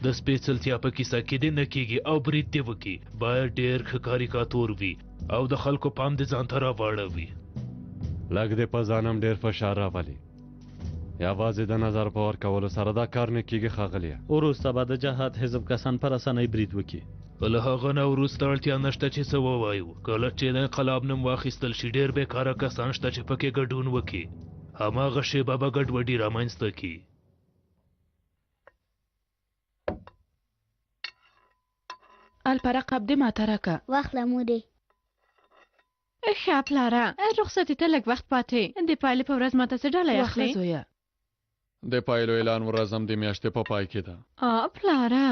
د سپېڅلتیا په کیسه کې دې نه کېږي او برید دې وکړي باید ډېر ښه کاریکاتور وي او د خلکو پام دې ځان ته راواړوي. لږ دې په ځانم ډېر فشار راولي. یوازې د نظر په ورکولو سره دا کار نه کېږي ښاغلیه. وروسته به د جهاد حزب کسان پر اسانۍ برید وکړي. له هغه نه وروسته اړتیا نشته چې څه ووایو. کله چې د انقلاب نوم واخیستل شي ډېر بېکاره کسان شته چې پکې ګډون وکړي. هماغه شیبه به ګډوډي رامنځته کړي. الپره قبدې ماته راکه. واخله مورې. ښه پلاره رخصتي ته لږ وخت پاتې د پایلې په ورځ ماته څه ډالۍ اخلې؟ واخله زویه. د پایلو اعلان ورځ هم د میاشتې په پای کې ده. پلاره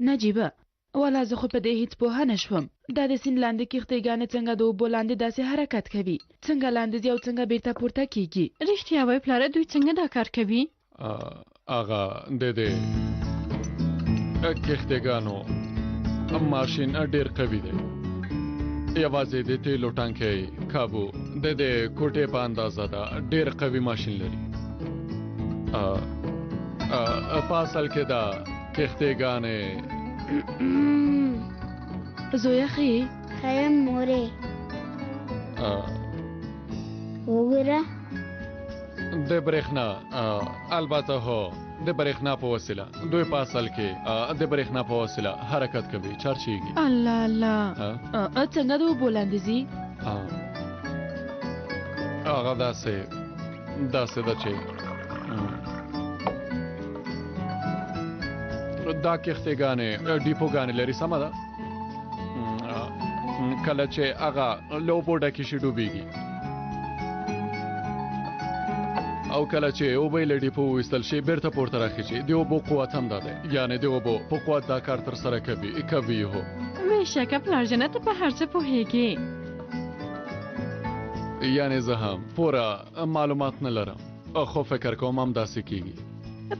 نجیبه والا زه خو په دې هیڅ پوهه نه شوم. دا د سیند لاندې کښتۍ څنګه د اوبو لاندې داسې حرکت کوي؟ څنګه لاندې ځي او څنګه بیرته پورته کیږي؟ رښتیا وایي پلاره دوی څنګه دا کار کوي؟ هغه د دې کښتګانو ماشین ډېر قوي دی. یوازې د تیلو ټانکۍ کابو د دې کوټې په اندازه ده. ډېر قوي ماشین لري. په اصل کې دا کښتګانې زویه ښې خیم مورې وګوره د برېښنا البته هو د برېښنا په وسیله دوی په اصل کې د برېښنا په وسیله حرکت کوي. چارچېږي. الله الله څنګه د اوبو لاندې ځي؟ هغه داسې ده چې دا کښتګانې ډیپوګانې لري. سمه ده. کله چې هغه له اوبو ډکې شي ډوبېږي او کله چې اوبه له ډیپو وایستل شي بیرته پورته راخیږي. د اوبو قوت هم دا دی. یعنې د اوبو په قوت دا کار ترسره کوي. هو بېشکه پلار جانه ته په هر څه پوهېږې. یعنې زه هم پوره معلومات نه لرم خو فکر کوم هم داسې کېږي.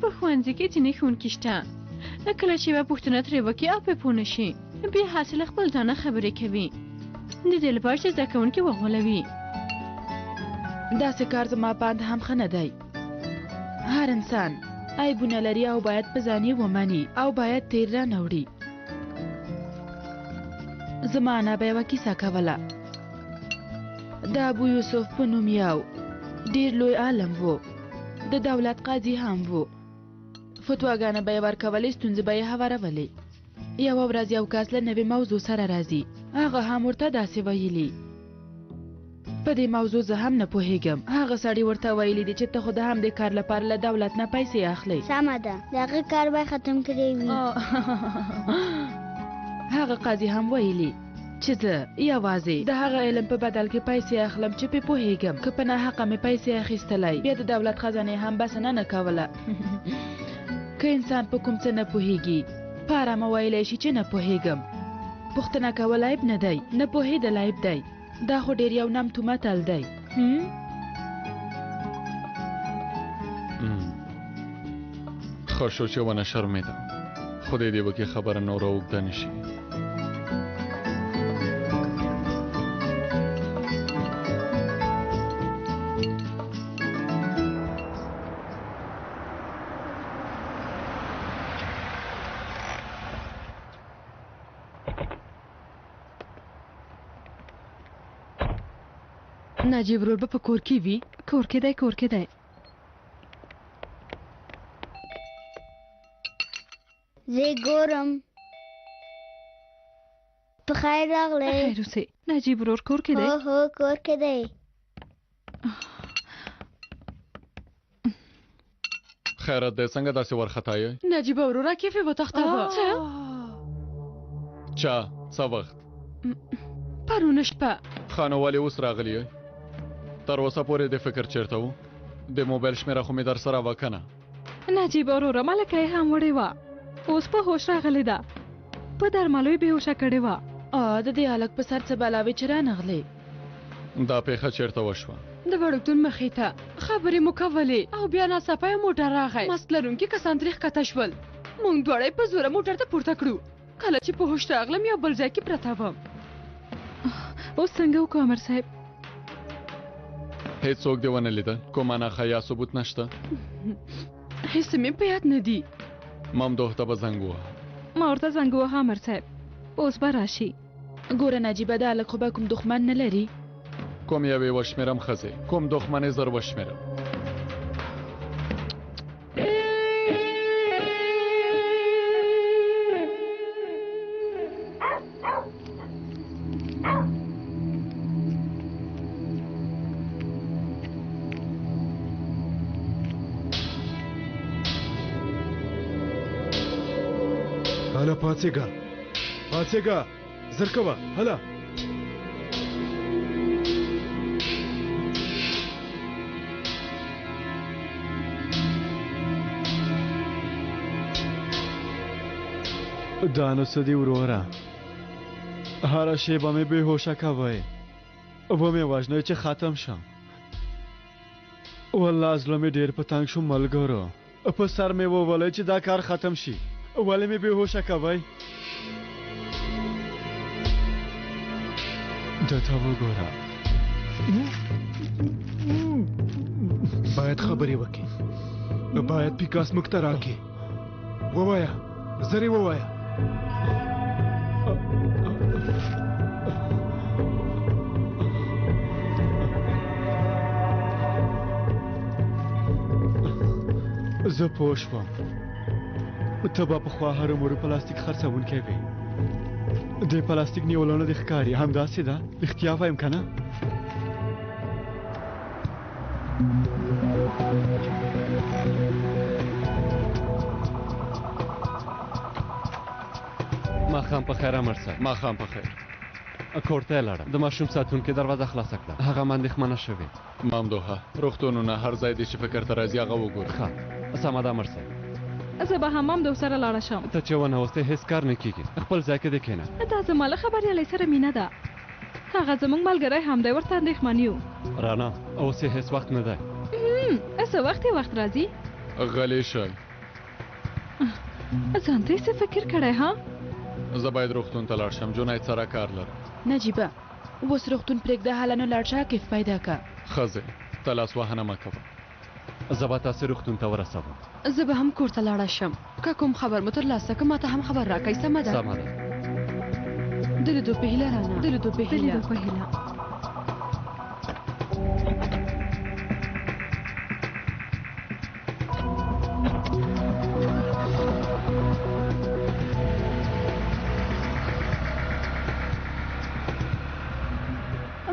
په ښوونځي کې ځینې ښوونکي شته کله چې یوه پوښتنه ترې وکړي او پرې پوه نه شي بیا حاصله خپل ځانه خبرې کوي د دې لپاره چې زده کوونکي وغولوي. داسې کار زما باندې هم ښه نه دی. هر انسان عیبونه لري او باید په ځان یې ومني او باید تیر رانه وړي. زما انا به یوه کیسه کوله. د ابو یوسف په نوم یو ډېر لوی عالم و. د دولت قاضي هم و. فتواګانې به یې ورکولې، ستونزې به یې هوارولې. یوه ورځ یو کس له نوې موضوع سره راځي. هغه هم ورته داسې ویلي په دې موضوع زه هم نه پوهېږم. هغه سړي ورته ویلي دي چې ته خو د همدې کار لپاره له دولت نه پیسې اخلې. سمه ده د هغه کار به ختم کړی وي. هغه قاضي هم ویلي چې زه یوازې د هغه علم په بدل کې پیسې اخلم چې پې پوهېږم. که په ناحقه مې پیسې اخیستلی بیا د دولت خزانې هم بسنه نه کوله. که انسان په کوم څه نه پوهېږي په ارامه ویلی شي چې نه پوهېږم. پوښتنه کول عیب نه دی، نه پوهېدل عیب دی. دا خو ډېر یو نمتو متل دی. ښه شو چې ونه شرمېدم. خدای دې وکړي خبره نوره اوږده نه شي. نجیب ورور به په کور کې وي؟ کور کې دی کور کې دی. زه ګورم. په خیر راغلی. خیر اوسې. نجیب ورور کور کې دی؟ هو کور کې دی. خیرت دی څنګه داسې وارخطا یې؟ نجیب وروره کیف یې وتښتاوه. چا څه وخت؟ پرونه شپه. ښه نو ولې اوس راغلی یې؟ تر اوسه پورې د فکر چیرته و؟ د موبایل شمېره خو مې در سره وه که نه؟ نجیب وروره ملکه یې هم وړې وه. اوس په هوش راغلې ده. په درملو یې بېهوشه کړې وه. د دې هلک په سر څه بلاوې چې رانغلې؟ دا پیښه چیرته وشوه؟ د وړکتون مخې ته خبرې مو کولې او بیا ناڅاپه یې موټر راغی. ماسک لرونکي کسان ترې ښکته شول. موږ دواړه یې په زوره موټر ته پورته کړو. کله چې په هوش راغلم یو بل ځای کې پرته وم. اوس څنګه وکړو امر صاحب؟ هیڅوک دې ونه لیدل؟ کومه نښه یا ثبوت نشته؟ هیڅ مې په یاد نه دي. ممدوح ته به زنګ ووهه. ما ورته زنګ ووهه امر صاحب، اوس به راشي. ګوره نجیبه دا هلک خو به کوم دښمن نه لري. کوم یوې وشمېرم ښځې، کوم دښمنې زر وشمېرم. هلا پاڅېږه پاڅېږه زر کوه هلا. دا نو څه دي وروره، هره شیبه مې بېهوشه کوئ، ومې وژنئ چې ختم شم. والله زړه مې ډېر په تنګ شو ملګرو، په سر مې وولئ چې دا کار ختم شي. ولې مې بېهوشه کوئ؟ ده ته وګوره. باید خبرې وکړي، باید پیکاس موږ ته راکړي. ووایه زر یې ووایه. زه پوه شوم ته به پخوا هرومرو پلاستیک خرڅوونکی وې. د پلاستیک نیولونه دې ښکاري، همداسې ده؟ رښتیا وایم که نه؟ ماښام په خیر امر صاحب. ماښام په خیر. کور ته یې لاړم، د ماشوم ساتونکي دروازه خلاصه کړه، هغه هم اندېښمنه شوې. ممدوحه روغتونونه هر ځای دې چې فکر ته راځي هغه وګوره. ښه سمه ده امر صاحب. زه به حمام د ورسره لاړه شم. ته چې ونه اوسې هېڅ کار نه کېږي، خپل ځای کې دې کښېنه. دا زما له خبریالۍ سره مینه ده، هغه زموږ ملګری هم دی، ورته اندېښمن یو. رانا اوس یې هېڅ وخت نه دی. څه وخت یې وخت راځي؟ غلی شئ. ځان ته یې څه فکر کړی ها؟ زه باید روغتون ته لاړ شم، جنید سره کار لرم. نجیبه اوس روغتون پرېږده، هله نو لاړ شه، کیف پیدا که. ښځې ته لاس وهنه مه کوه. زه به تاسې روغتون ته ورسوم. زه به هم کور ته لاړه شم، که کوم خبر مو ترلاسه که ماته هم خبر راکئ. سمه ده؟ سمه ده. د لیدو په هیله رانا، د لیدو په هیله.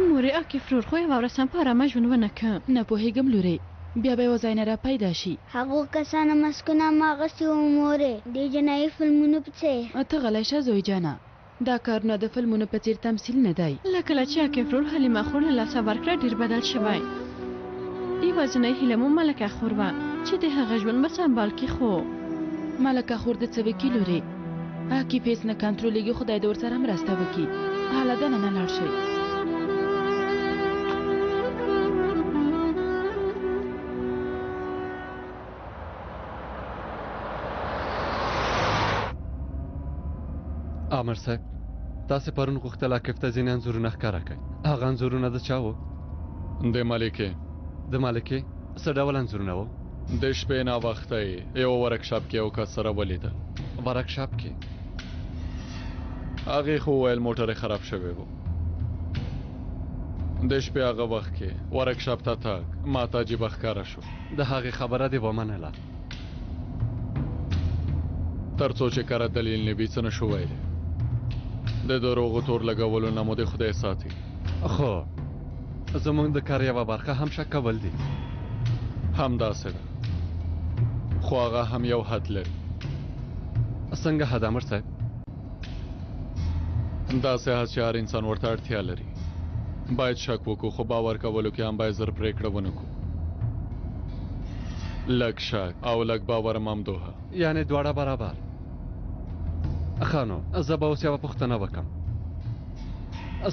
مورې اکې فرور خو یوه ورځ هم په ارامه ژوند ونه که. نه پوهېږم لورې، بیا به یوه ځای نه را پیدا شي. هغو کسانو مسکونه هم اغوستي وو مورې، د جنایي فلمونو په څېر. ته غلی شه زوی جانه، دا کارونه د فلمونو په څېر تمثیل نه دی. له کله چې اکې فرور حلیمه خور له لاسه ورکړه ډېر بدل شوی. یوازینۍ هیله مو ملکه خور وه چې د هغه ژوند به سمبال کړي. خو ملکه خور د څه وکړي لورې؟ هکې فیس نه کنټرولېږي، خدای دې ورسره مرسته وکړي. هله دننه لاړ شئ. امر صاحب تاسې پرون غوښتل عاقف ته ځینې انځورونه ښکاره کړئ، هغه انځورونه د چا وو؟ د ملکې. د ملکې څه ډول انځورونه وو؟ د شپې ناوخته یې یو ورکشاپ کې یو کس سره ولیده. ورکشاپ کې؟ هغې خو وویل موټر یې خراب شوی و. د شپې هغه وخت کې ورکشاپ ته تګ ما ته عجیبه ښکاره شو. د هغې خبره دې ومنله؟ تر څو چې کره دلیل نه وي څه نه شو ویلی. د دروغو تور لګولو نه مو د خدای ساتي. خو زموږ د کار یوه برخه هم شک کول دي. همداسې ده، خو هغه هم یو حد لري. څنګه حد امر صاحب؟ داسې حد چې هر انسان ورته اړتیا لري. باید شک وکړو، خو باور کولو کې هم باید زر پرېکړه ونه کړو. لږ شک او لږ باور ممدوحه. یعنې دواړه برابر. ښه نو زه به اوس یوه پوښتنه وکړم.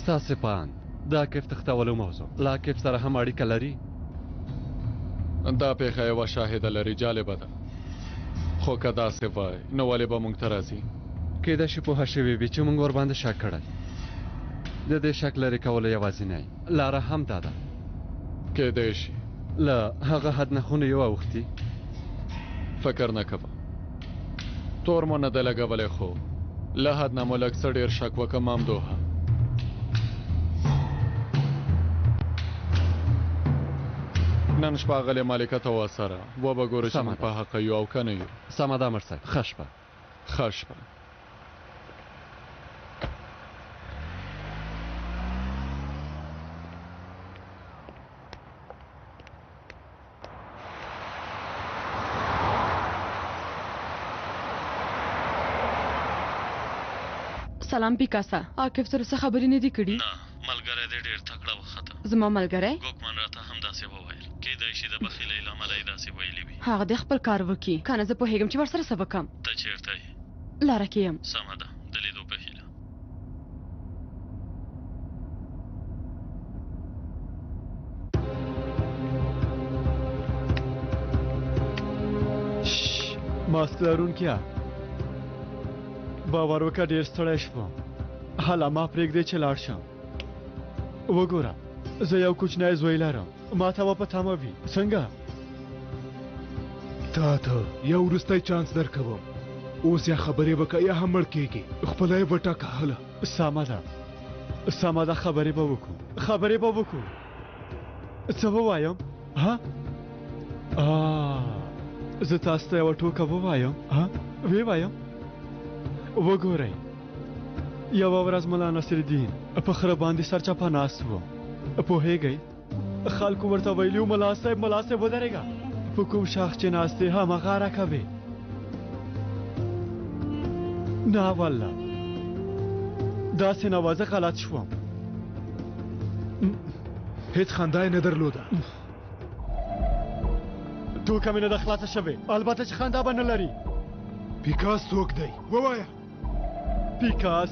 ستاسې په اند د عاقف تښتولو موضوع له عاقف سره هم اړیکه لري؟ دا پیښه یوه شاهده لري، جالبه ده. خو که داسې وای نو ولې به موږ ته راځي؟ کیدای شي پوهه شوې وي چې موږ ورباندې شک کړی. د دې شک لرې کولو یوازینۍ لاره هم دا ده کېدای شي له هغه حد نه خو نه یو اوختي فکر نه کوم تور مو نه دی لګولی خو له حد نه مو لږ څه ډېر شک وکړم همدوها نن شپه غلې مالکه ته وسره وبه ګوره چې موږ په حقه یو او که نه یو سمه ده امر صاحب ښه شپه ښه شپه سلام پیکاسا عاقب سره څه خبرې نه دي کړي نه ملګری دې ډېر تکړه وخته زما ملګری ګوکمن راته هم داسې وویل کېدای شي د بخیلۍ له امله یې داسې ویلي وي هغه د خپل کار وکړي که نه زه پوهېږم چې ورسره څه وکړم ته چېرته یې لاره کې یم سمه ده د لیدو په هیله ماسک لرونکیا باور وکړه ډېر ستړی شوم هله ما پرېږدې چې لاړ شم وګوره زه یو کوچنی زوی لرم ما ته به په تمه وي څنګه تا ته یو وروستی چانس درکوم اوس یا خبرې وکړه یا هم مړ کېږي خپله یې وټاکه هله سمه ده خبرې به وکړو څه ووایم ها زه تاسو ته یوه ټوکه ووایم ووایم وګورئ یوه ورځ ملا نصرالدین په خره باندې سرچپه ناست و پوهېږئ خلکو ورته ویلي ملا صاحب ودرېږه په کوم شاخ چې ناست دی هماغه راکوې نه والله داسې نه وه زه غلط شوم هیڅ خندا یې نه درلوده ټوکه مې نه ده خلاصه شوې البته چې خندا به نه لري پیکاس څوک دی ووایه پیکاس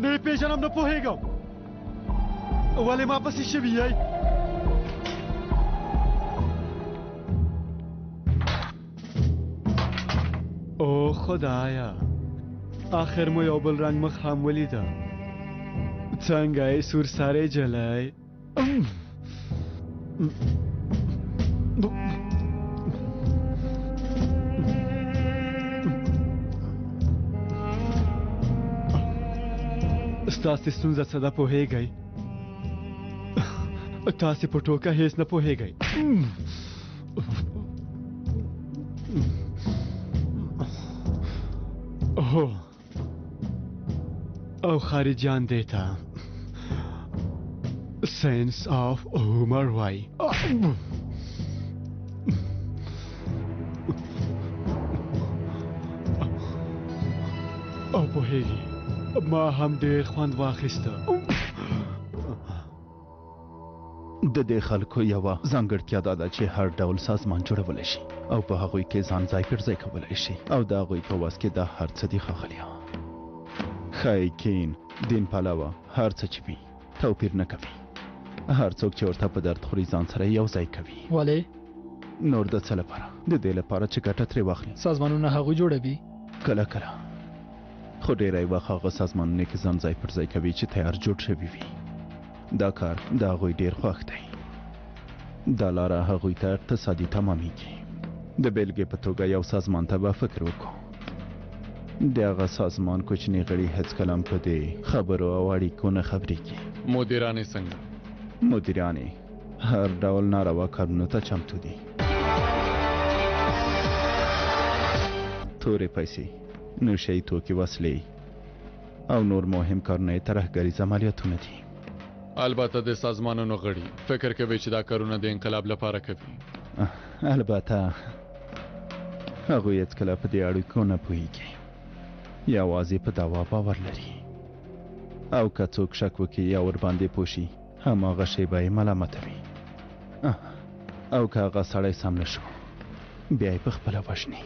نه یې پېژنم نه پوهېږم ولې ما پسې شوي یئ او خدایا آخر مو یو بل رنګ مخ هم ولیده څنګه یې سور سرې جلی ستاسې ستونزه څه ده پوهېږئ تاسې په ټوکه هېڅ نه پوهېږئ هو او خارجیان دیتا سنس آف عمر وای او پوهېږي ما هم ډېر خوند واخیسته د دې خلکو یوه ځانګړتیا دا ده چې هر ډول سازمان جوړولی شي او په هغوی کې ځان ځای پر ځای کولی شي او د هغوی په وس کې دا هر څه دي ښاغلیا ښایي کین دین پلوه هر څه چې وي توپیر نه کوي هر څوک چې ورته په درد خوري ځان سره یو ځای کوي ولې نور د څه لپاره د دې لپاره چې ګټه ترې واخلي سازمانونه هغوی جوړوي کله خو ډېری وخت هغه سازمانونه کې ځان ځای پر ځای کوي چې تیار جوړ شوي وي دا کار د هغوی ډېر خوښ دی دا لاره هغوی ته اقتصادي تمامیږي د بیلګې په توګه یو سازمان ته به فکر وکړو د هغه سازمان کوچني غړي هېڅکله هم په دې خبرو او اړیکو نه خبرېږي مدیرانې څنګه مدیرانې هر ډول ناروا کارونو ته چمتو دي تورې پیسې نشهیي توکي وسلې او نور مهم کارونه یې ترهګریز عملیاتونه دي البته د سازمانونو غړي فکر کوي چې دا کارونه د انقلاب لپاره کوي البته هغوی هېڅکله په دې اړیکو نه پوهېږي یوازې په دعوا باور لري او که څوک شک وکړي یا ورباندې پوه شي هماغه شی به یې ملامتوي او که هغه سړی سم نه شو بیا یې پخپله وژني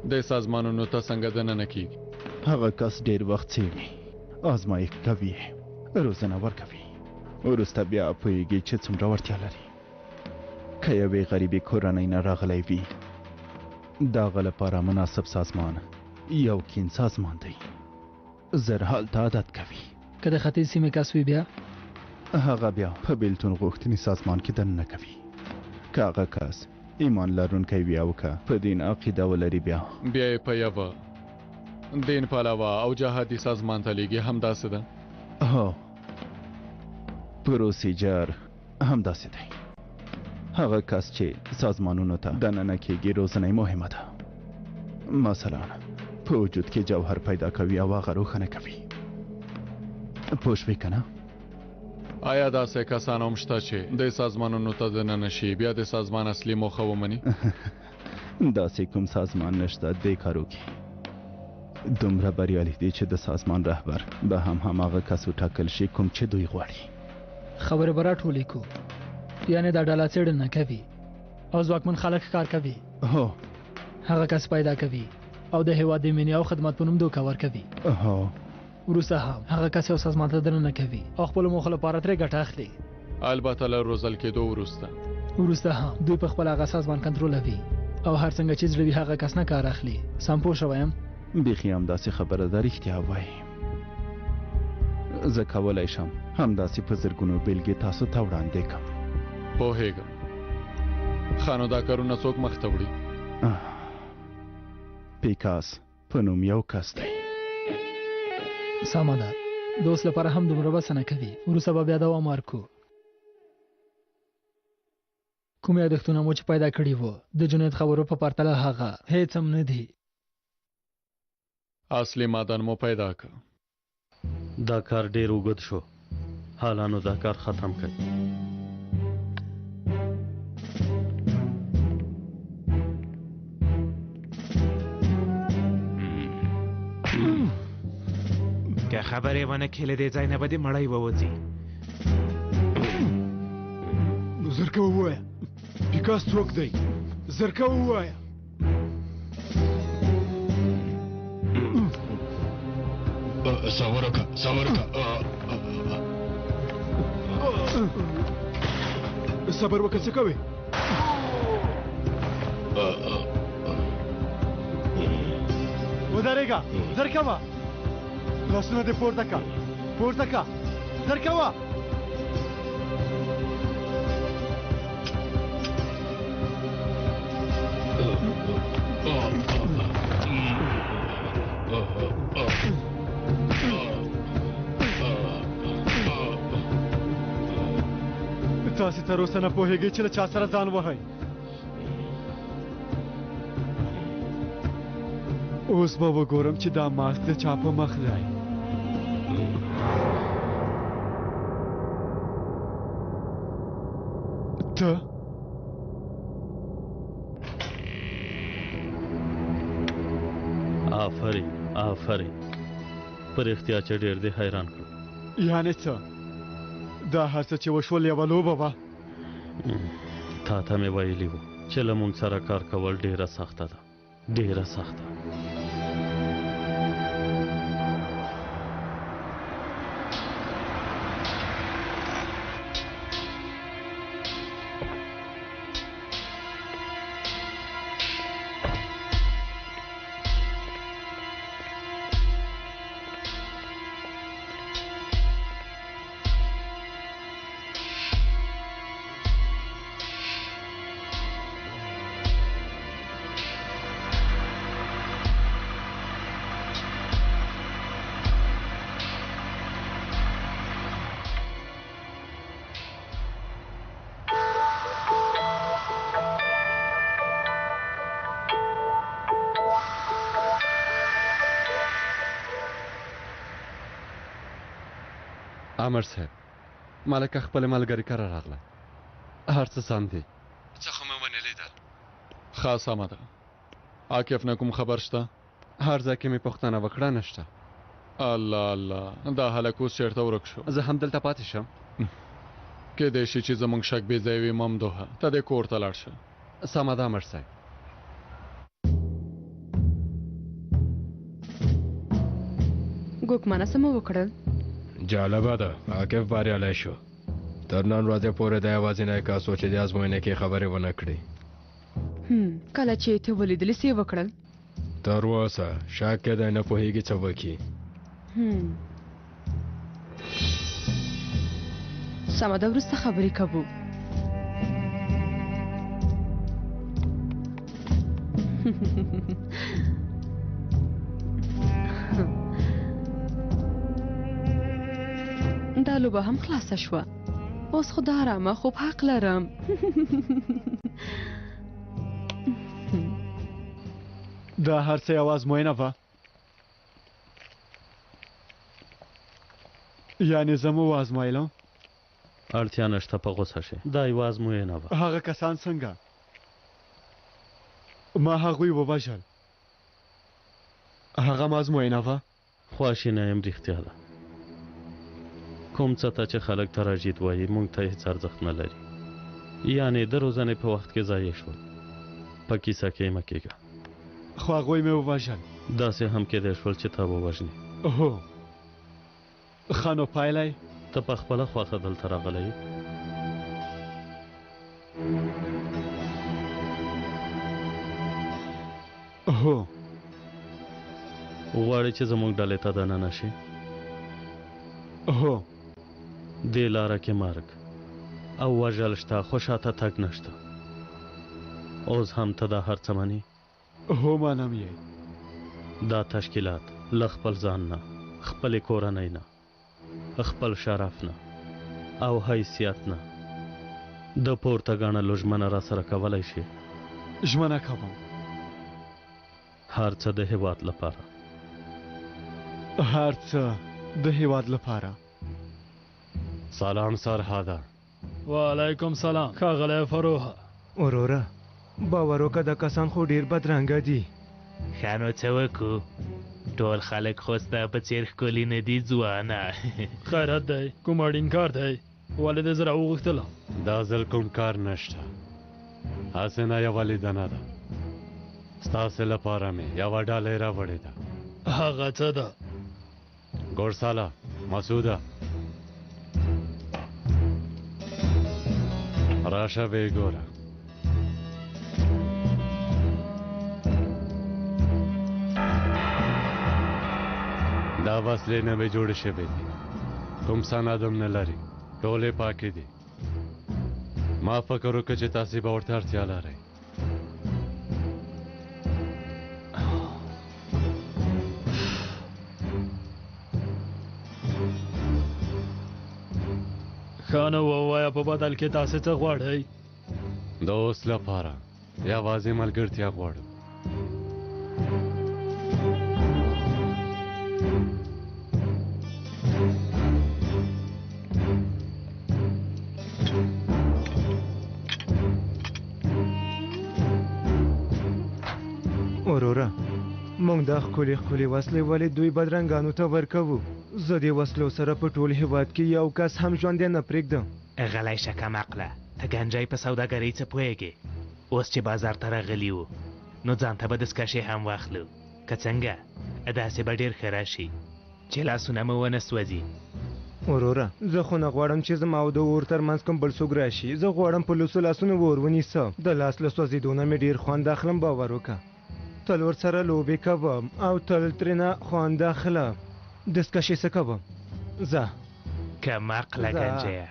د سازمانونو ته څنګه دننه کیږي هغه کس ډېر وخت څېړي آزمایښت کوي روزنه ورکوي وروسته بیا پوهېږي چې څومره وړتیا لري که یوې غریبې کورنۍ نه راغلی وي د هغه لپاره مناسب سازمان یو کین سازمان دی زر حال ته عادت کوي که د ختیځ سیمې کس وي بیا هغه بیا په بیلتون غوښتنې سازمان کې دننه کوي. که هغه کس ایمان لرونکی وي او که په دین عقیده ولري بیا یې په یوه دین پلوه او جهادي سازمان ته لیږي، همداسې ده؟ هو، پروسیجر همداسې دی. هغه کس چې سازمانونو ته دننه کېږي روزنه مهمه ده. مثلا په وجود کې جوهر پیدا کوي او هغه روښانه کوي. پوه شوې که نه؟ آیا داسې کسان هم شته چې د سازمانونو ته دننه شي بیا د سازمان اصلي موخه ومني؟ داسې کوم سازمان نشته دې کارو کې. دومره بریالي دي چې د سازمان رهبر به هماغه کس وټاکل شي کوم چې دوی غواړي. خبره به راټولې کو، یعنې دا ډله څېړنه کوي او ځواکمن خلک کار کوي. هو، هغه کس پیدا کوي او د هېواد د مینې او خدمت په نوم دوکه ورکوي. هو، وروسته هم هغه کس یو سازمان ته دننه کوي او خپلو موخو لپاره ترې ګټه اخلي. البته له روزل کېدو وروسته هم دوی په خپل هغه سازمان کنټرولوي او هر څنګه چې زړه وي هغه کس نه کار اخلي. سم پوه شوی یم؟ بیخي همداسې خبره ده، رښتیا وایي. زه کولی شم همداسې په زرګونو بیلګې تاسو ته وړاندې کړم. پوهېږم. ښه نو دا کارونه څوک مخ ته وړي؟ پیکاس په نوم یو کس دی. سمه ده، د اوس لپاره هم دومره بسه نه کوي، وروسته به بیا دوام ورکړو. کوم یادښتونه مو چې پیدا کړي وو د جنید خبرو په پرتله هغه هیڅ هم نه دي. اصلي معدن مو پیدا کړ. دا کار ډیر اوږد شو، حالا نو دا کار ختم کړئ. که خبرې ونه کړې له دې ځای نه به دې مړی ووځي. نو زرکه ووایه پیکاس څوک دی؟ زرکه ووایه. صبر وکړه، صبر وکړه، صبر وکړه. څه کوې؟ ودرېږه، زرکه وه. لاسونه دې پورته کړه، پورته کړه، زرکه وه. تاسې تر اوسه نه پوهېږئ چې له چا سره ځان وهئ. اوس به وګورم چې دا ماسک د چا په مخ دی. ته آفرین آفرین، په رښتیا چې ډېر دې حیران کړو. یعنې څه؟ دا هر څه چې وشول یوه لوبه وه؟ تا ته مې ویلي وو چې له موږ سره کار کول ډېره سخته ده، ډېره سخته. امر صاحب، ملکه خپل ملګری کره راغله. هر څه سم دي. څه خو مې ونه لیدل. ښه سمه ده. عاقف نه کوم خبر شته؟ هر ځای کې مې پوښتنه وکړه، نشته. الله الله، دا هلک اوس چېرته ورک شو؟ زه همدلته پاتې شم. کېدای شي چې زموږ شک بې ځای وي. ممدوحه، ته دې کور ته لاړ شه. سمه ده امر صاحب. ګوکمانه څه مو وکړل؟ جالبه ده، عاقف بریالی شو. تر نن ورځې پورې د یوازینی کس و چې د ازموینې کې خبرې ونه کړي. کله چې ته ولیدلې څه وکړل؟ تر اوسه شک کې دی، نه پوهېږي څه وکړي. سمه ده وروسته خبرې کوو. دا لوبه هم خلاصه شوه. اوس خو د آرامه خوب حق لرم. دا هر څه یو ازموینه وه. یعنې زه مو وازمایلم؟ اړتیا نشته په غوسه شي. دا یوه ازموینه وه. هغه کسان څنګه؟ ما هغوی ووژل. هغه هم ازموینه وه؟ خواشینه یم، رښتیا ده. کوم څه ته چې خلک تراجید وایي موږ ته هېڅ ارزښت نه لري. یعنې د روزنې په وخت کې ضایع شول. په کیسه کې مه کېږه. خو هغوی مې ووژل. داسې هم کېدای شول چې تا ووژني. هو. ښه نو پایله یې؟ ته په خپله خوښه دلته راغلی یې. هو. غواړې چې زموږ ډلې ته دننه شي؟ هو. دې لاره کې مرګ او وژل شته، خو شاته تګ نشته. اوس هم ته دا هر څه منې؟ هو منم یې. دا تشکیلات له خپل ځان نه، خپلې کورنۍ نه، خپل شرف نه او حیثیت نه د پورته ګڼلو ژمنه را سره کولی شي؟ ژمنه کوم. هر څه د هېواد لپاره. هر څه د هېواد لپاره. سلام سرحاده. وعلیکم سلام ښاغلی فروحه. وروره باور وکړه دا کسان خو ډېر بدرنګه دي. ښه نو څه وکړو؟ ټول خلک خو ستا په څېر ښکلي نه دي ځوانه. خیرات دی، کوم اړین کار دی؟ ولې دې زه راوغوښتلم؟ دا ځل کوم کار نشته. هسې نه یوه لیدنه ده. ستاسې لپاره مې یوه ډالۍ راوړې ده. هغه څه ده؟ ګورساله، مسعوده، راشه ویې ګوره. دا وسلې نوې جوړې شوې دي. کوم سند هم نه لري. ټولې پاکې دي. ما فکر وکړ چې تاسې به ورته اړتیا لرئ. ښه نو ووایه په بدل کې تاسې څه غواړئ؟ د اوس لپاره یوازې ملګرتیا غواړو. وروره موږ دا ښکلې ښکلې وسلې ولې دوی بدرنګانو ته ورکوو؟ زه دې وسلو سره په ټول هېواد کې یو کس هم ژوندی نه پرېږدم. غلی شه کم عقله. ته ګنجی په سوداګرۍ څه پوهېږې؟ اوس چې بازار ته راغلي وو نو ځان ته به دستکشې هم واخلو. که څنګه داسې به ډېر ښه راشي چې لاسونه مو ونه سوځي. وروره زه خو نه غواړم چې زما او د اور ترمنځ کوم بل څوک راشي. زه غواړم په لوڅو لاسونو اور ونیسم. د لاس له سوځېدو نه مې ډېر خوند اخلم. باور وکړه تل ورسره لوبې کوم او تل ترېنه خوند اخلم. دستکشې څه کوم؟ ځه کم عقله ګنجیه.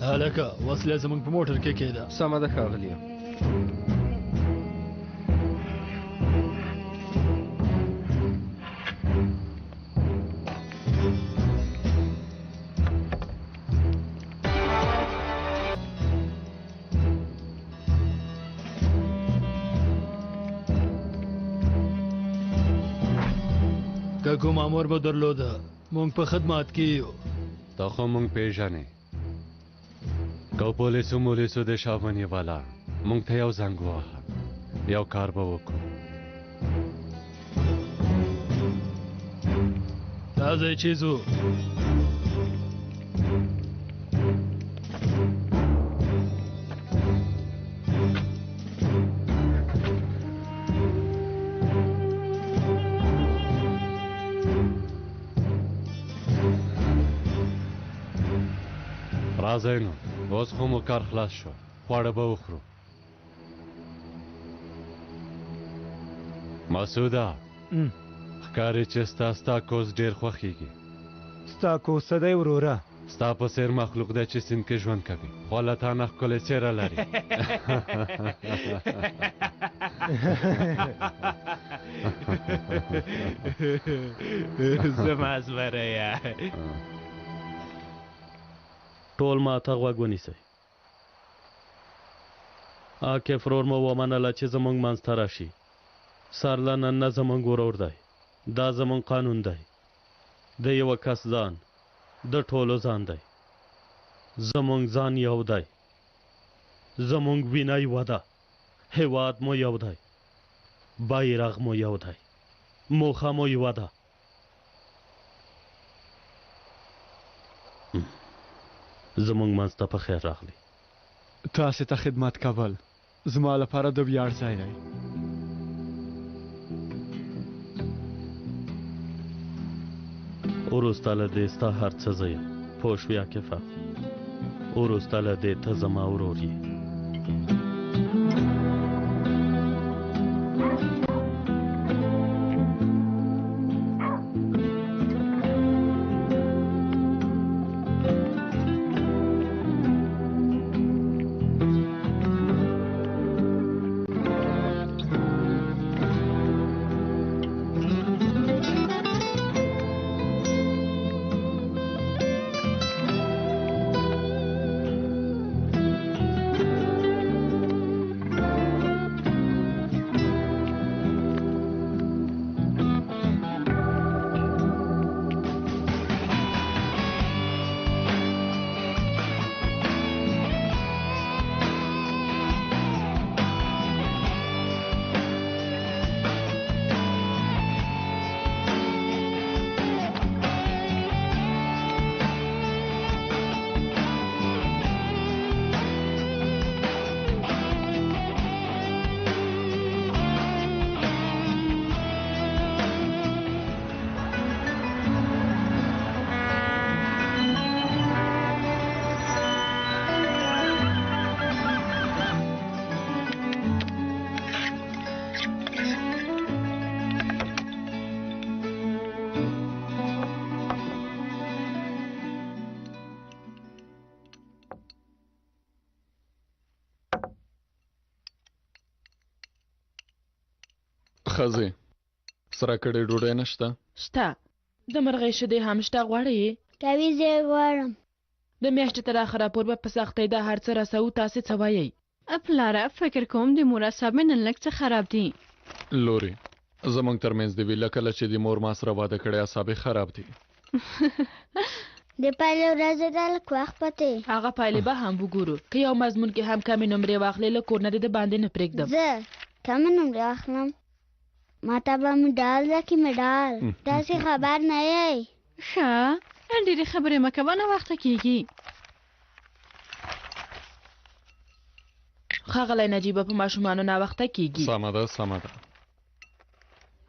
هلکه وسلې زموږ په موټر کې کېده. سمه ده ښاغلیه. که کوم امر به درلوده موږ په خدمت کې یو. ته خو موږ پېژنې. که پولیسو مولیسو د شا ونیوله موږ ته یو زنګ ووهه. یو کار به وکړو. دا ځای چې ځو راځئ نو اوس خو مو کار خلاص شو. خواړه به وخورو. مسعوده ښکاري چې ستا کوز ډېر خوښیږي. ستا کوز څه دی وروره؟ ستا په څېر مخلوق دی چې سیند کې ژوند کوي خو الله تعالی ښکلې څېره لري زما زمريه ټول ما ته غوږ ونیسئ عاقف ورور مو ومنله چې زموږ منځ ته راشي سارلا نن نه زموږ ورور دی دا زموږ قانون دی د یوه کس ځان د ټولو ځان دی زموږ ځان یو دی زموږ وینه یوه ده هیواد مو یو دی بیرغ مو یو دی موخه مو یوه ده زموږ منځ ته په خیر راغلی تاسې ته خدمت کول زما لپاره د ویاړ ځای دی وروسته له دې ستا هر څه زه یم پوه شوې عاکفه وروسته له دې ته زما ورور یې ښځې سره کړې ډوډۍ نشته شته د مرغۍ شیدې هم شته غواړئ کوي زه غواړم د میاشتې تر اخره پور به په سختۍ دا هر څه رسوو تاسې څه وایئ پلاره فکر کوم د مور اعصاب مې نن لږ څه خراب دي لورې زموږ ترمنځ دې وي لکه چې د مور ما سره واده کړی اعصاب یې خراب دي د پایلې ورځې ده لږ وخت پاتې هغه پایلې به هم وګورو که یو مضمون کې هم کمې نمرې واخلې له کور نه دې د باندې نه پرېږدم زه کمې نمرې اخلم ماته به مډال راکړي مډال تاسې خبر نه یئ ښه ډېرې خبرې مه کوه ناوخته کېږي ښاغلی نجیبه په ماشومانو ناوخته کېږي سمه ده سمه ده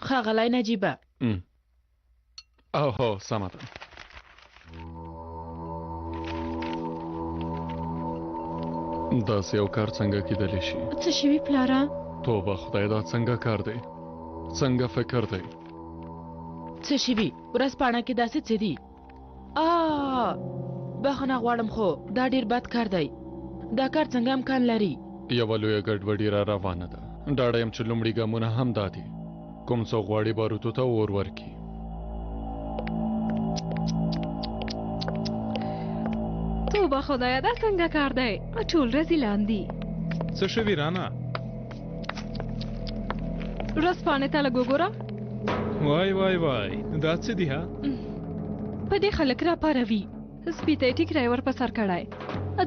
ښاغلی نجیبه او هو سمه ده داسې یو کار څنګه کیدلی شي څه شوي پلاره توبه خدای دا څنګه کار دی څنګه فکر دی څه شوي ورځپاڼه کې داسې څه دي بخښنه غواړم خو دا ډېر بد کار دی دا کار څنګه امکان لري یوه لویه ګډوډي را روانه ده ډاډه یم چې لومړي ګامونه هم دا دي کوم څوک غواړي باروتو ته اور ورکړي توبه خدایه دا څنګه کار دی ټول رزیلان دي څه شوي رانا ورځپاڼې ته لږ وګوره وای وای وای دا څه دي ها په دې خلک راپاروي سپي ته یې ټیکری ور په سر کړی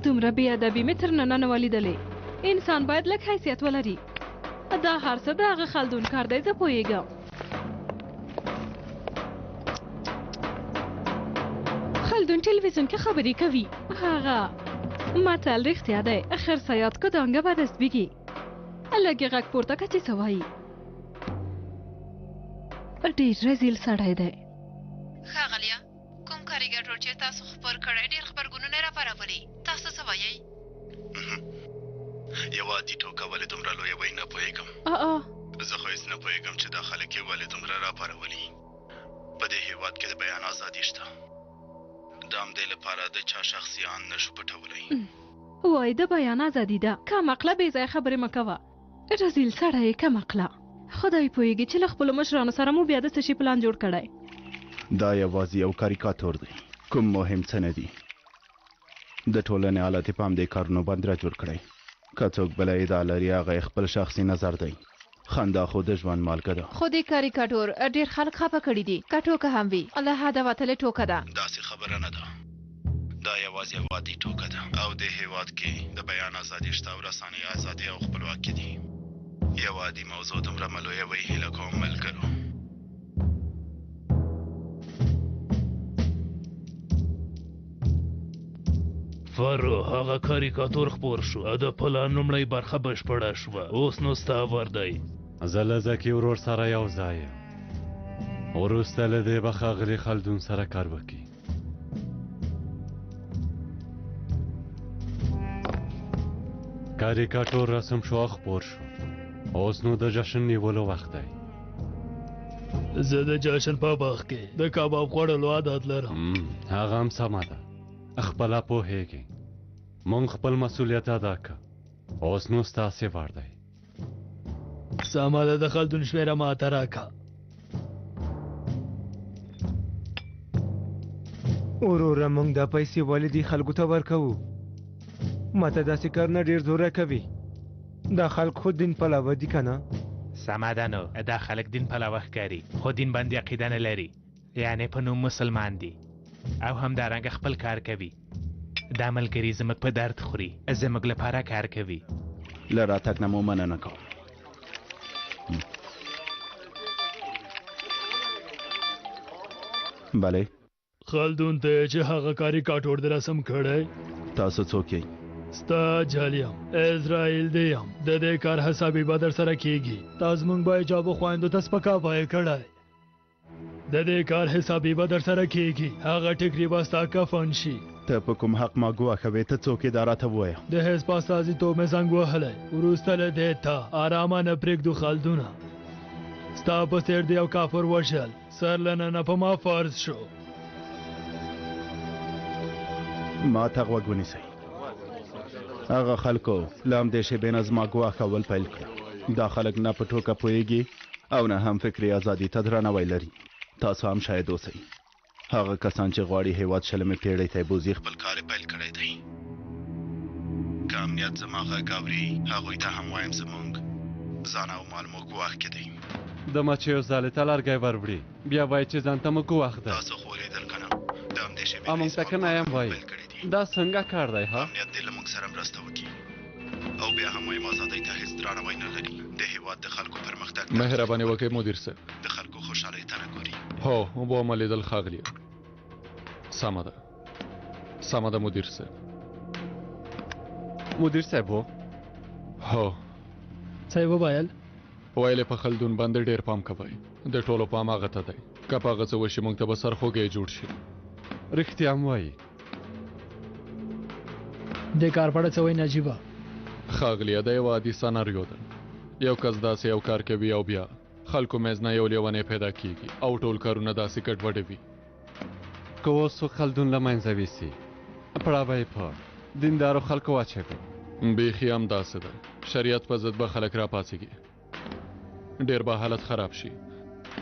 دومره بې ادبي مې تر ننه نه وه لیدلې انسان باید لږ حیثیت ولري دا هر څه د هغه خلدون کار دی زه پوهېږم خلدون ټلویزیون کې خبرې کوي هغه متل رښتیا دی خیر سیاد کو دانګه به دست بگی لږ یې غږ پورته که چې څه وایي ډېر رزیل سړی دی ښاغلیه کوم کاریګر ټول چې تاسو خپور کړی ډېر خبرګونونه یې راپارولي تاسو څه وایئ یوه عادي ټوکه ولې دومره لویه وایي نه پوهېږم زه خو هېڅ نه پوهېږم چې دا خلک یې ولې دومره راپارولي په دې هېواد کې د بیان ازادي شته د همدې لپاره د چا شخصیان نشو پټولی. وای د بیان ازادي ده، کم عقله بې ځایه خبرې مه کوه. رزیل سړی یې کم عقله. خدای پوهېږي چې له خپلو مشرانو سره مو بیا د څه شي پلان جوړ کړی. دا یوازې یو کاریکاتور دی، کوم مهم څه نه دي. د ټولنې حالت یې په همدې کارونو باندې را جوړ کړی. که څوک بله ادعا لري هغه یې خپل شخصي نظر دی. خندا خو د ژوند مالګه ده. خو دې کاریکاتور ډېر خلک خفه کړي دي، که ټوکه هم وي له حده وتلې ټوکه ده. داسې خبره نه ده، دا یوازې یو عادي ټوکه ده. او د هېواد کې د بیان ازادي شته او رسنۍ ازادي او خپلواکي دي. یو عادي موضوع دومره مه لویوئ هیله کوم ملګرو. فرو هغه کاریکاتور خپور شو او د پلان لومړۍ برخه بشپړه شوه. اوس نو ستا ور دی. زه له زکي ورور سره یو ځای یم. وروسته له دې به ښاغلي خلدون سره کار وکړي. کاریکاتور رسم شو خپور شو. اوس نو د جشن نیولو وخت دی. زه د جشن په باغ کې د کباب خوړلو عادت لرم. هغه هم سمه ده. خپله پوهېږي مونږ خپل مسؤلیت ادا که. اوس نو ستاسې وار دی. سمه ده، د خلدون شمېره ماته راکړه. وروره موږ دا پیسې ولې دې خلکو ته ورکوو؟ ماته داسې کارونه ډېر زوره کوي. دا خلک خو دین پلوه دي که نه؟ سمه ده نو دا خلک دین پلوه ښکاري خو دین باندې عقیده نه لري، یعنې په نوم مسلمان دي او همدارنګه خپل کار کوي. دا ملګري زموږ په درد خوري، زموږ لپاره کار کوي. له راتګ نه مو مننه کوم. بله خلدون ته چې هغه کاریکاتور د رسم کړی. تاسو څوک یئ؟ ستا جال یم، اسرائیل دی یم. د دې کار حسابي به در سره کیږي. تاسو موږ به ایجابو خویندو ته سپکاوی کړی. د دې کار حسابي به در سره کیږي. هغه ټیکري به ستا کفن شي. ته په کوم حق ما ګواښه وې؟ ته څوک یې دا راته ووایه. د حزب استازیتوب مې زنګ وهلی. وروسته له دې ته ارامه نه پرېږدو خلدونه. ستا په څېر د یو کافر وژل سر له ننه په ما فرض شو. ما ته غوږ ونیسئ. هغه خلکو له همدې شیبې نه زما ګواښ کول پیل کړه. دا خلک نه په ټوکه پوهېږي او نه هم فکري ازادي ته درناوی لري. تاسو هم شاید اوسئ. هغه کسان چې غواړي هېواد شلمې پېړۍ ته یې بوځي خپل کار یې پیل کړی دی. که امنیت زما غږ اوري هغوی ته هم وایم زموږ ځان او مال مو ګواښ کې دی. د مچیو ځالې ته لرګی ور وړي بیا وایي چې ځان ته مو ګواښ ده. تاسو خو ولیدل که نه د همدې شیبې موږ ته که نه یم وایي دا څنګه کار دی ها؟ امنیت دې له موږ سره مرسته وکړي او بیا هم وایم ازادۍ ته هېڅ درناوی نه لري. د هېواد د خلکو پرمختګ مهرباني وکړئ مدیر صاحب. د خلکو خوشحالۍ ته نه ګوري. هو ومه لیدل ښاغلیه. سمه ده سمه ده مدیر صاحب. مدیر صاحب هو څه یې وویل؟ ویلې په خلدون باندې ډېر پام کوئ. د ټولو پام هغه ته دی که په هغه څه وشي موږ ته به سرخوږی جوړ شي. رښتیا هم وایي. دې کار په اړه څه وایي نجیبه؟ ښاغلیه دا یو عادي سناریو ده. یو کس داسې یو کار کوي او بیا خلکو منځ نه یو لیونی پیدا کیږي او ټول کارونه داسې ګډوډه وي. که اوس خلدون له منځه ویسي پړه به یې په دیندارو خلکو واچوي. بیخي هم داسې ده. شریعت په ضد به خلک راپاڅېږي. ډېر به حالت خراب شي.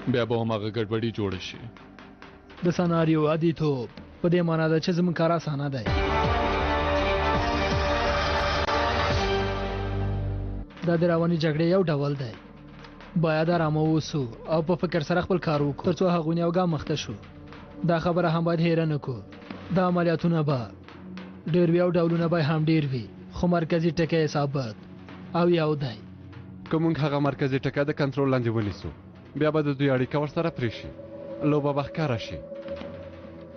بیا به هماغه ګډوډي جوړه شي. د سناریو عادیتوب په دې معنا ده چې زموږ کار اسانه دی. دا د رواني جګړې یو ډول دی. باید ارامه اوسو او په فکر سره خپل کار وکړو تر څو هغوی یو ګام مخته شو. دا خبره هم باید هیره نه کړو. دا عملیاتونه به ډېر وي او ډولونه به هم ډېر وي خو مرکزي ټکی ثابت او یو دی. که موږ هغه مرکزي ټکی د کنټرول لاندې ونیسو بیا به د دوی اړیکه ورسره پرې شي. لوبه به ښکاره شي.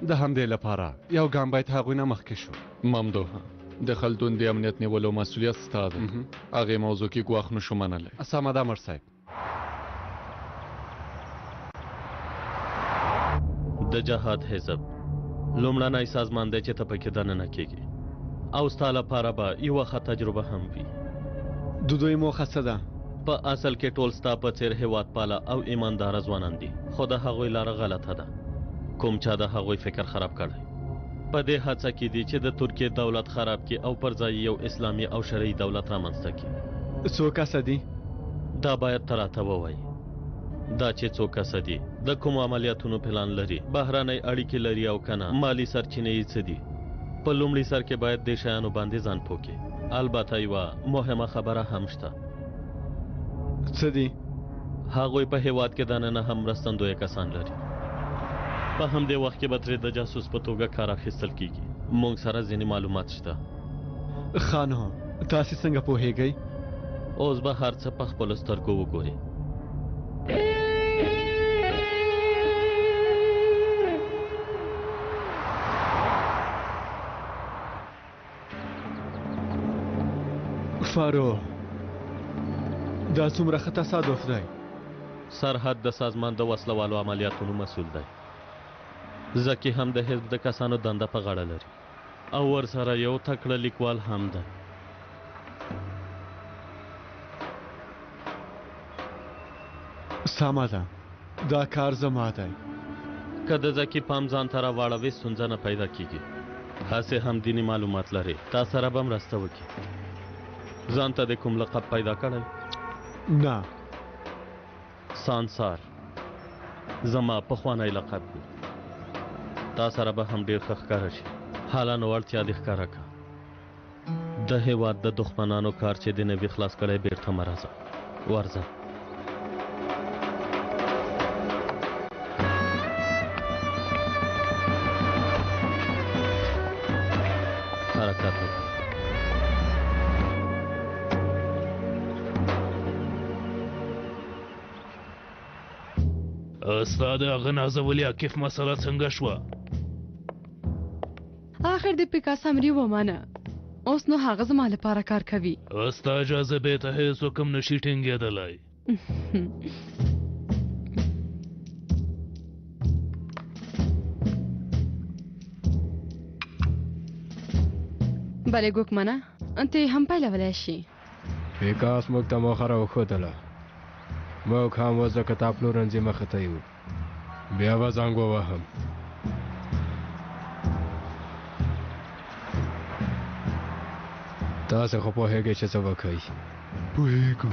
د همدې لپاره یو ګام باید هغوی نه مخکې شو. ممدوحه د خلدون د امنیت نیولو مسؤلیت ستا دی. هغې موضوع کې ګواښ نشو منلی. سمه ده مړ صاحب. د جهاد حزب لومړنی سازمان دی چې ته پکې دننه کېږي او ستا لپاره به یوه ښه تجربه هم وي. د دوی موخه څه ده؟ په اصل کې ټول ستا په څېر هېواد پاله او ایمانداره ځوانان دي خو د هغوی لاره غلطه ده. کوم چا د هغوی فکر خراب کړی. په دې هڅه کې دي چې د ترکیې دولت خراب کړي او پر ځای یو اسلامي او شرعي دولت رامنځته کړي. څو کسه دي؟ دا باید ته راته ووایي. دا چې څو کسه دي، د کومو عملیاتونو پلان لري، بهرنۍ اړیکې لري او که نه، مالي سرچینې یې څه دي. په لومړي سر کې باید دې شیانو باندې ځان پوه کړي. البته یوه مهمه خبره هم شته. څه دي؟ هغوی په هیواد کې دننه هم مرستندویه کسان لري. په همدې وخت کې به ترې د جاسوس په توګه کار اخیستل کیږي. موږ سره ځینې معلومات شته. خانو تاسې څنګه پوهیږئ؟ اوس به هر څه په خپلو سترګو وګورئ. فارو دا څومره ښه تصادف دی. سرحد د سازمان د وسلوالو عملیاتونو مسؤل دی. زکی هم د حزب د کسانو دنده په غاړه لري او ورسره یو تکړه لیکوال هم دی. سمه ده، دا کار زما دی. که د زکی پام ځان ته راواړوي ستونزه نه پیدا کیږي. هسې هم دیني معلومات لري، تا سره به مرسته وکړي. ځان ته د کوم لقب پیدا کړی؟ نه. سانسار زما پخوانی لقب دی. تا سره به هم ډېر ښه ښکاره شي. حالا نو اړتیا دې ښکاره کړه. د هېواد د دښمنانو کار چې دې نه وي خلاص کړی بېرته مه راځه. ورځه. حرکت وکړه. ستا د هغه نازولي عاکف مسله څنګه شوه؟ آخر د پیکاس امري ومانه. اوس نو هغه زما لپاره کار کوي. ستا اجازه بې ته هېڅوک هم نشي ټینګېدلی. بله ګوکمنه ته یې هم پیلولی شي. پیکاس موږ ته موخه راوښودله. موږ هم اوس د کتاب پلورنځي مخې ته یو. بیا به زنګ ووهم. تاسې خو پوهېږئ چې څه وکئ. پوهېږو.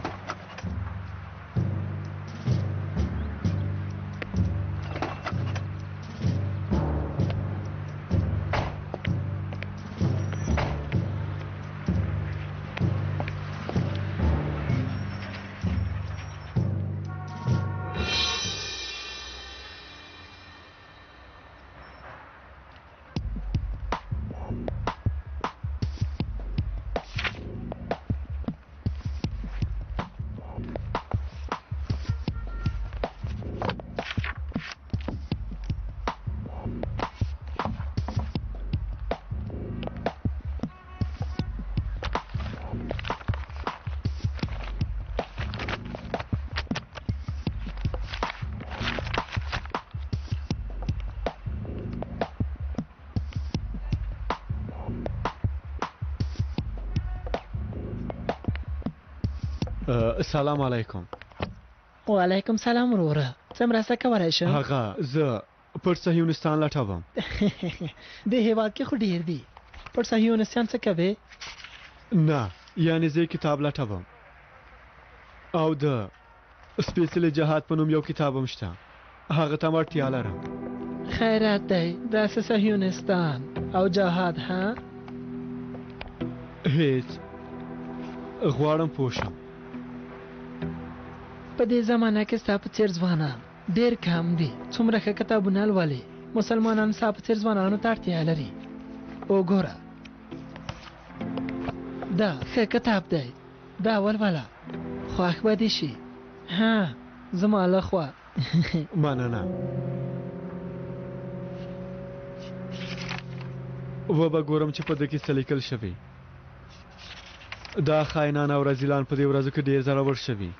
سلام علیکم. وعلیکم سلام وروره. څه مرسته کولی شم؟ هغه زه پټ صهیونستان لټوم. د هېواد کې خو ډېر دي. پټ صهیونستان څه کوې؟ نه، یعنې زه کتاب لټوم او د سپېڅلي جهاد په نوم یو کتاب هم شته. هغه ته م اړتیا لرم. خیرات دی. داسې صهیونستان او جهاد ها؟ هیڅ. غواړم پوه شم. په دې زمانه کې ستا په څېر ځوانان ډېر کم دي. څومره ښه کتابونه لولي. مسلمانان ستا په څېر ځوانانو ته اړتیا لري. وګوره دا ښه کتاب دی. دا ولوله. خوښ به دې شي. ها زما له خوا. مننه. وبه ګورم چې په دې کې څه لیکل شوي. دا خاینان او رذیلان په دې ورځو کې ډېر زړور شوي.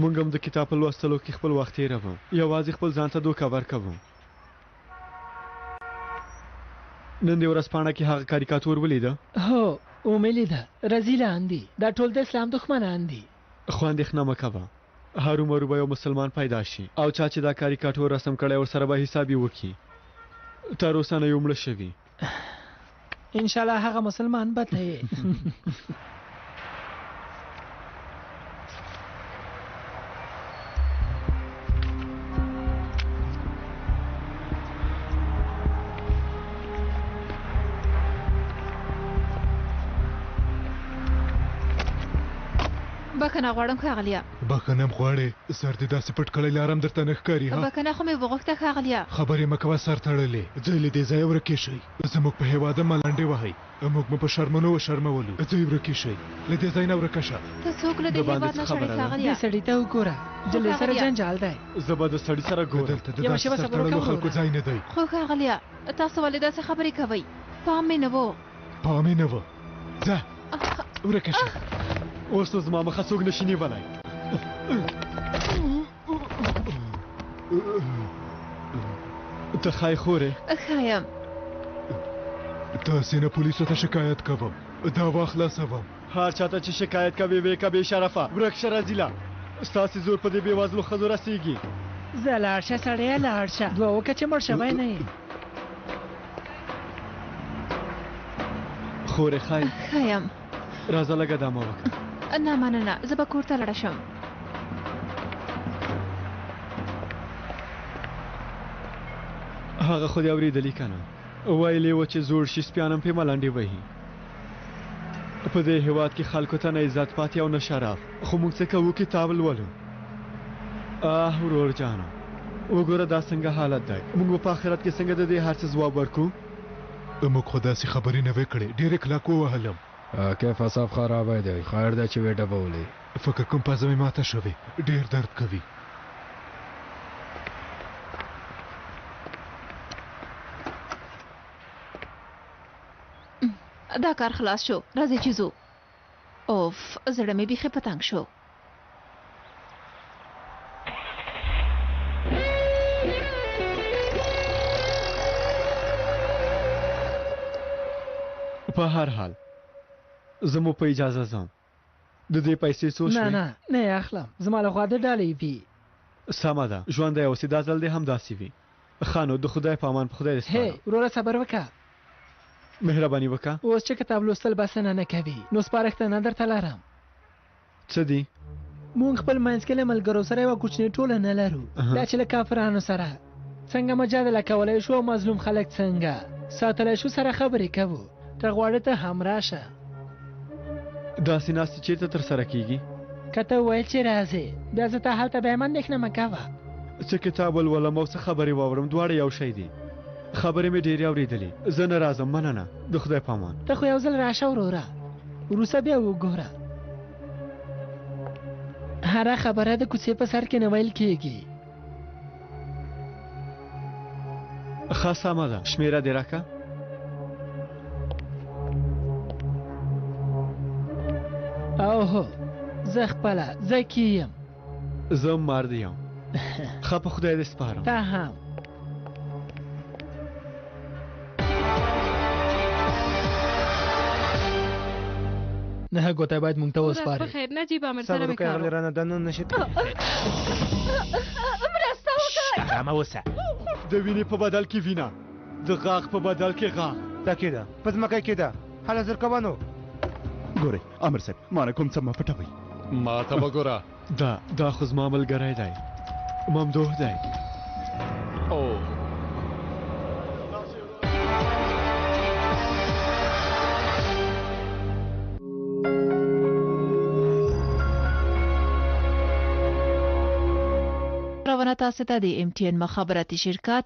موږ هم د کتاب په لوستلو کې خپل وخت تېروو. یوازې خپل ځان ته دوکه ورکوو. نن دې ورځپاڼه کې هغه کاریکاتور ولیده؟ هو ومې لیده. رذیلان دي. دا ټول د اسلام دښمنان دي. خو اندېښنه مه کوه. هرومرو به یو مسلمان پیدا شي او چا چې دا کاریکاتور رسم کړی ورسره به حساب یې وکړي. تر اوسه نه یو مړه شوي. ان شاء الله هغه مسلمان به ته یې. بخښنه غواړم ښاغلیه. بخښنه م غواړې؟ سر دې داسې پټ کړی لارم درته نه ښکاري ها؟ بخښنه خو مې وغوښته ښاغلیه. خبرې مه کوه سر تړلې. ځئ له دې ځایه ورکې شئ. زموږ په هېواده ملنډې وهئ. موږ مو په شرمنو وشرمولو. ځئ ورکې شئ. له دې ځای نه ورکه شه. ته څوک له دې هېواد نه شړې ښاغلیه؟ دې سړي ته وګوره. جلۍ سره جنجال دی. زه به د سړي سره ګورم. دلته د داسې سر تړلو خلکو ځای نه دی. خو ښاغلیه تاسو ولې داسې خبرې کوئ؟ پام مې نه و. پام مې نه و. ځه ورکه شه. اوس نو زما مخه څوک نشي نیولی. ته ښایي خورې؟ ښایم. تاسې نه پولیسو ته شکایت کوم. دعوا خلاصوم. هر چاته چې شکایت کوي وې که بې شرفه ورک شه رزیله. ستاسې زور په دې بېوزلو ښځو رسېږي. ځه لاړ شه سړیه لاړ شه. دوه وکه چې مړ شوی نه یې. خورې ښایي؟ ښایم. راځه لږه دمه وکړه. نه مننه زه به کور ته لاړه شم. هغه خو دې اورېدلي که نه ویلې وه چې زوړ شي سپیان هم پرې ملنډې وهي. په دې هېواد کې خلکو ته نه عزت پاتې او نه شرف. خو موږ څه کوو کتاب لولو. ورور جانه وګوره دا څنګه حالت دی. موږ به په آخرت کې څنګه د دې هر څه ځواب ورکو؟ موږ خو داسې خبرې نه وې کړې. ډېر کلک ووهلم. کیف اصاب خرابی دی. خیر دی چې وې ډبولې. فکر کوم پزه مې ماته شوې. ډېر درد کوي. دا کار خلاص شو. راځئ چې ځو. اوف زړه مې بیخي په تنګ شو. په هر حال زه مو په اجازه ځم. د دې پیسې څو شوې؟ نه یې اخلم. زما له خوا د ډالۍ وي. سمه ده. ژوندی اوسې دا ځل دې هم داسې وي. ښه نو د خدای په امان. په خدای دې سپارم. وروره صبر وکړه. مهرباني وکړه. اوس چې کتاب لوستل بسنه نه کوي نو سپارښتنه درته لرم. څه دي؟ مونږ خپل منځ کې له ملګرو سره یوه کوچنۍ ټولنه لرو. دا چې له کافرانو سره څنګه مجادله کولی شو او مظلوم خلک څنګه ساتلی شو سره خبرې کوو. ته غواړې ته هم راشه. داسې ناستې چېرته ترسره کېږي؟ که ته وویل چې راځې بیا زه ته هلته بیا هم اندېښنه مه کوه. څه کتاب ولولم او څه خبرې واورم دواړه یو شی دي. خبرې مې ډېرې اورېدلې. زه نه راځم. مننه. د خدای په امان. ته خو یو ځل راشه وروره. وروسته بیا وګوره. هره خبره د کوڅې په سر کې نه ویل کېږي. ښه سمه ده. شمېره دې راکړه. اوهو زه خپله ذکي یم. زه مرد یم. ښه په خدای دې سپارم. ته هم. نه ګوته باید مونږ ته وسپاري. په خیر نجیب امر سره صبر وکړئ هغه رانه دننه نشي. مرسته وکړئ. ارامه اوسه. د وینې په بدل کې وینه. د غاښ په بدل کې غاښ. دا کېده په ځمکه کې ده. هله زر کوه نو. ګورئ امر صاحب ما نه کوم څه مه پټوئ. ما ته وګوره. دا خو زما ملګری دی. ممدوح دی. او روانه تاسو ته د MTN مخابراتي شرکت